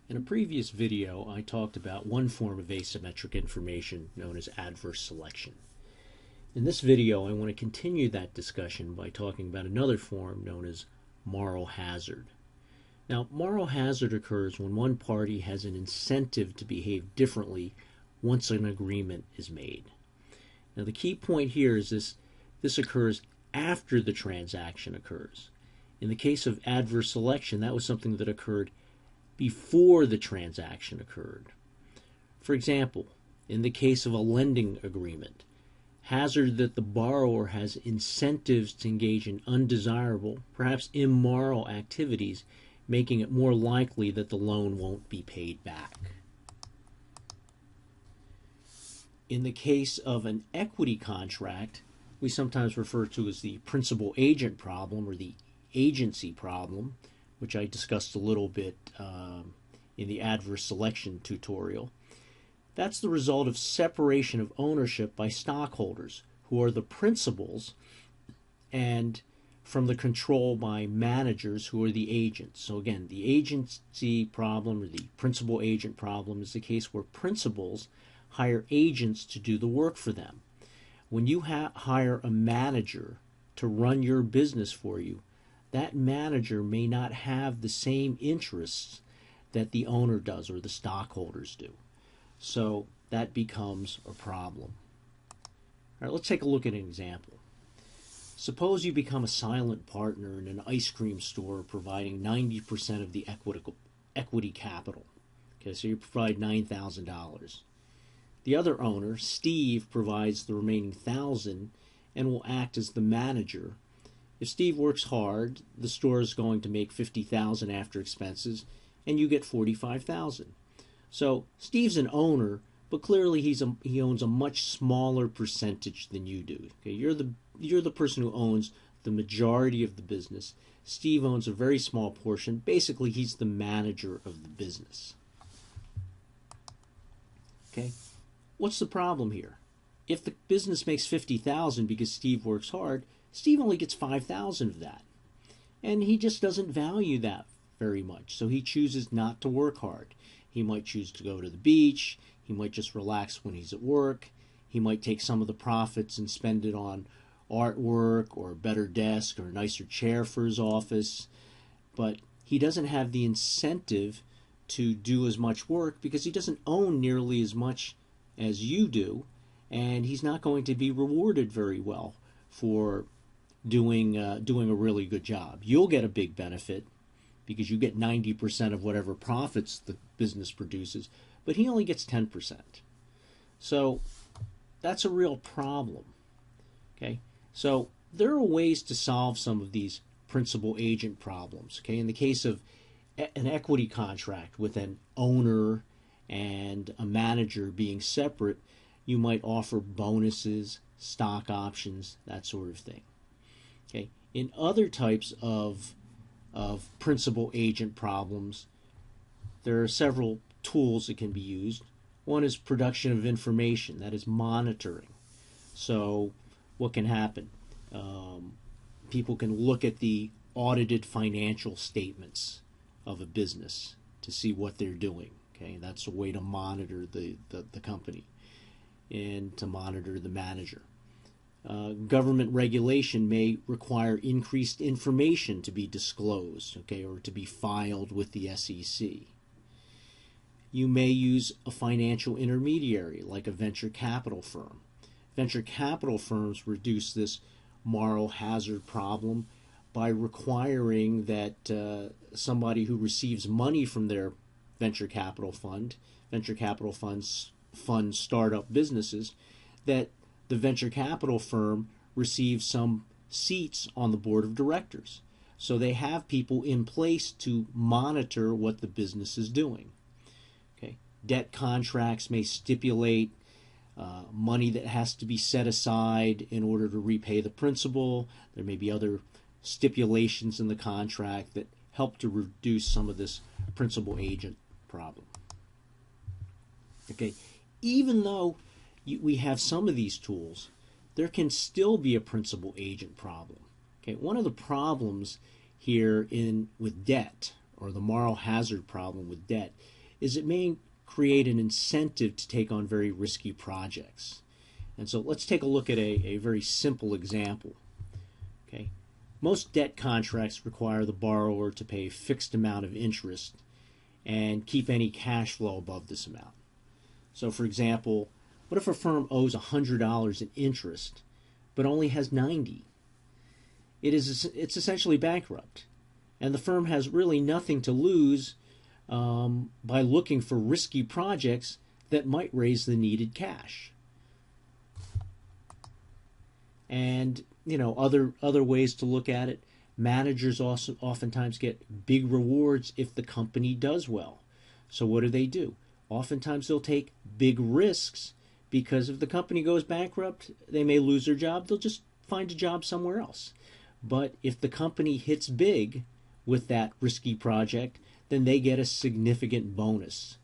In a previous video, I talked about one form of asymmetric information known as adverse selection. In this video, I want to continue that discussion by talking about another form known as moral hazard. Now, moral hazard occurs when one party has an incentive to behave differently once an agreement is made. Now, the key point here is this occurs after the transaction occurs. In the case of adverse selection, that was something that occurred before the transaction occurred. For example, in the case of a lending agreement, hazard that the borrower has incentives to engage in undesirable, perhaps immoral activities, making it more likely that the loan won't be paid back. In the case of an equity contract, we sometimes refer to as the principal-agent problem or the agency problem, which I discussed a little bit in the adverse selection tutorial. That's the result of separation of ownership by stockholders, who are the principals, and from the control by managers, who are the agents. So again, the agency problem or the principal agent problem is the case where principals hire agents to do the work for them. When you hire a manager to run your business for you, that manager may not have the same interests that the owner does or the stockholders do. So that becomes a problem. All right, let's take a look at an example. Suppose you become a silent partner in an ice cream store providing 90% of the equity capital. Okay, so you provide $9,000. The other owner, Steve, provides the remaining $1,000 and will act as the manager. If Steve works hard, the store is going to make $50,000 after expenses, and you get $45,000. So Steve's an owner, but clearly he owns a much smaller percentage than you do. Okay, you're the person who owns the majority of the business. Steve owns a very small portion. Basically, he's the manager of the business. Okay, what's the problem here? If the business makes $50,000 because Steve works hard, Steve only gets $5,000 of that. And he just doesn't value that very much. So he chooses not to work hard. He might choose to go to the beach. He might just relax when he's at work. He might take some of the profits and spend it on artwork or a better desk or a nicer chair for his office. But he doesn't have the incentive to do as much work because he doesn't own nearly as much as you do. And he's not going to be rewarded very well for doing a really good job. You'll get a big benefit because you get 90% of whatever profits the business produces, but he only gets 10%. So that's a real problem. Okay, so there are ways to solve some of these principal agent problems. Okay, in the case of an equity contract with an owner and a manager being separate, you might offer bonuses, stock options, that sort of thing. Okay, in other types of principal agent problems, there are several tools that can be used. One is production of information, that is monitoring. So what can happen? People can look at the audited financial statements of a business to see what they're doing. Okay, that's a way to monitor the company and to monitor the manager. Government regulation may require increased information to be disclosed, okay, or to be filed with the SEC. You may use a financial intermediary like a venture capital firm. Venture capital firms reduce this moral hazard problem by requiring that somebody who receives money from their venture capital funds fund startup businesses, that the venture capital firm receives some seats on the board of directors. So they have people in place to monitor what the business is doing. Okay. Debt contracts may stipulate money that has to be set aside in order to repay the principal. There may be other stipulations in the contract that help to reduce some of this principal agent problem. Okay. Even though we have some of these tools, there can still be a principal agent problem. Okay, one of the problems here with debt, or the moral hazard problem with debt, is it may create an incentive to take on very risky projects. And so let's take a look at a very simple example. Okay. Most debt contracts require the borrower to pay a fixed amount of interest and keep any cash flow above this amount. So for example, what if a firm owes $100 in interest but only has 90? It's essentially bankrupt, and the firm has really nothing to lose by looking for risky projects that might raise the needed cash. And other ways to look at it, managers also oftentimes get big rewards if the company does well. So what do? Oftentimes they'll take big risks, because if the company goes bankrupt, they may lose their job. They'll just find a job somewhere else. But if the company hits big with that risky project, then they get a significant bonus.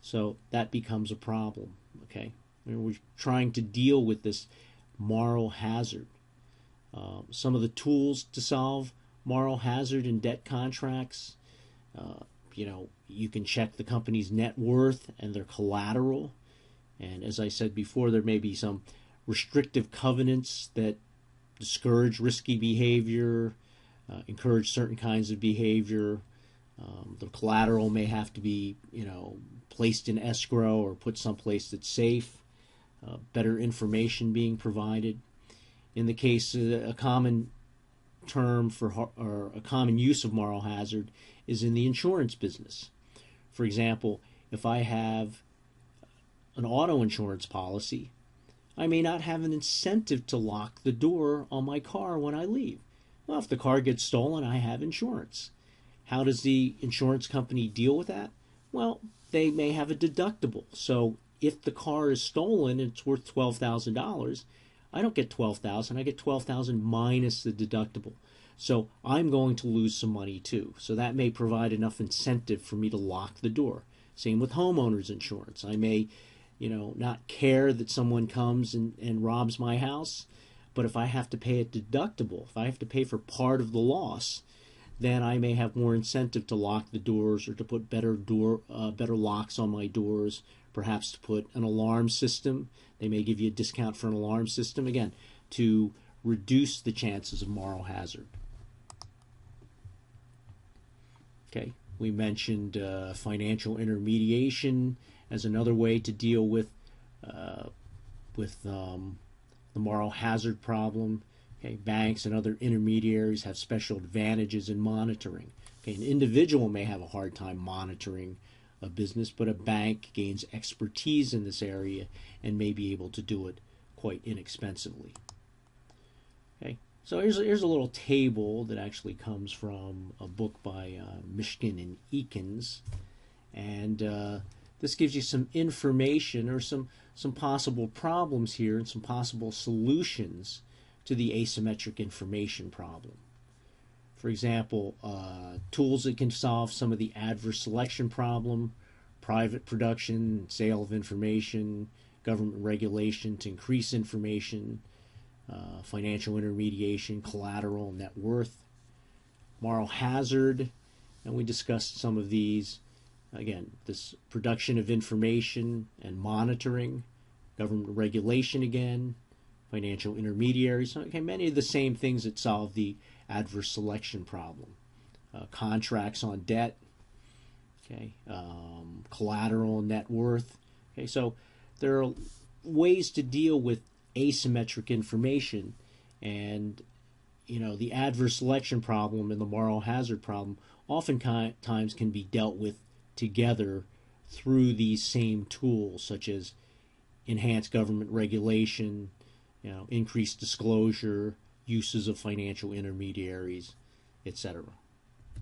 So that becomes a problem. Okay, we're trying to deal with this moral hazard. Some of the tools to solve moral hazard in debt contracts, you can check the company's net worth and their collateral. And as I said before, there may be some restrictive covenants that discourage risky behavior, encourage certain kinds of behavior. The collateral may have to be, placed in escrow or put someplace that's safe. Better information being provided. In the case, a common term or a common use of moral hazard is in the insurance business. For example, if I have an auto insurance policy, I may not have an incentive to lock the door on my car when I leave. Well, if the car gets stolen, I have insurance. How does the insurance company deal with that? Well, they may have a deductible. So if the car is stolen and it's worth $12,000, I don't get $12,000. I get $12,000 minus the deductible. So I'm going to lose some money too. So that may provide enough incentive for me to lock the door. Same with homeowners insurance. I may, not care that someone comes and robs my house, but if I have to pay a deductible, if I have to pay for part of the loss, then I may have more incentive to lock the doors or to put better locks on my doors, perhaps to put an alarm system. They may give you a discount for an alarm system, again, to reduce the chances of moral hazard. Okay, we mentioned financial intermediation as another way to deal with the moral hazard problem. Okay, banks and other intermediaries have special advantages in monitoring. Okay, an individual may have a hard time monitoring a business, but a bank gains expertise in this area and may be able to do it quite inexpensively. Okay, so here's a little table that actually comes from a book by Mishkin and Eakins, and this gives you some information or some possible problems here and some possible solutions to the asymmetric information problem. For example, tools that can solve some of the adverse selection problem, private production, sale of information, government regulation to increase information, financial intermediation, collateral, net worth, moral hazard, and we discussed some of these. Again, this production of information and monitoring, government regulation again, financial intermediaries. Okay, many of the same things that solve the adverse selection problem. Contracts on debt, okay, collateral, net worth. Okay, so there are ways to deal with asymmetric information, and the adverse selection problem and the moral hazard problem oftentimes can be dealt with together through these same tools, such as enhanced government regulation, increased disclosure, uses of financial intermediaries, etc.